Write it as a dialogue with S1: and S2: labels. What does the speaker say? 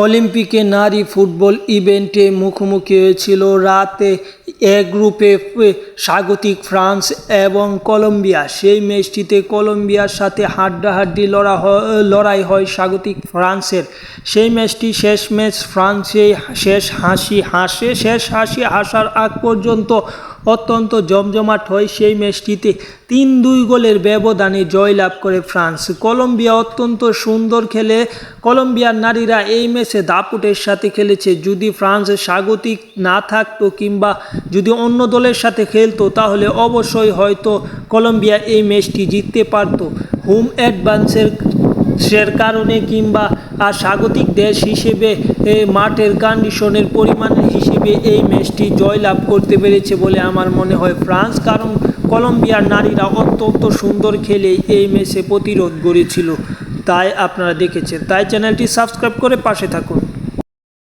S1: অলিম্পিকে নারী ফুটবল ইভেন্টে মুখোমুখি হয়েছিল রাতে এ গ্রুপে স্বাগতিক ফ্রান্স এবং কলম্বিয়া। সেই ম্যাচটিতে কলম্বিয়ার সাথে হাড্ডাহাড্ডি লড়াই হয় স্বাগতিক ফ্রান্সের। সেই ম্যাচটি শেষ ম্যাচ ফ্রান্সে শেষ হাসি হাসার আগ পর্যন্ত অত্যন্ত জমজমাট হয়। সেই ম্যাচটিতে 3-2 গোলের ব্যবধানে জয়লাভ করে ফ্রান্স। কলম্বিয়া অত্যন্ত সুন্দর খেলে। কলম্বিয়ার নারীরা এই ম্যাচে দাপুটের সাথে খেলেছে। যদি ফ্রান্স স্বাগতিক না থাকতো কিংবা যদি অন্য দলের সাথে খেলতো তাহলে অবশ্যই হয়তো কলম্বিয়া এই ম্যাচটি জিততে পারত। হোম অ্যাডভান্সের কারণে কিংবা স্বাগতিক দেশ হিসেবে মাঠের কন্ডিশনের পরিমাণ হিসেবে এই ম্যাচটি জয়লাভ করতে পেরেছে বলে আমার মনে হয় ফ্রান্স, কারণ কলম্বিয়ার নারীরা অত্যন্ত সুন্দর খেলে এই ম্যাচে প্রতিরোধ গড়েছিল। তাই আপনারা দেখেছেন, তাই চ্যানেলটি সাবস্ক্রাইব করে পাশে থাকুন।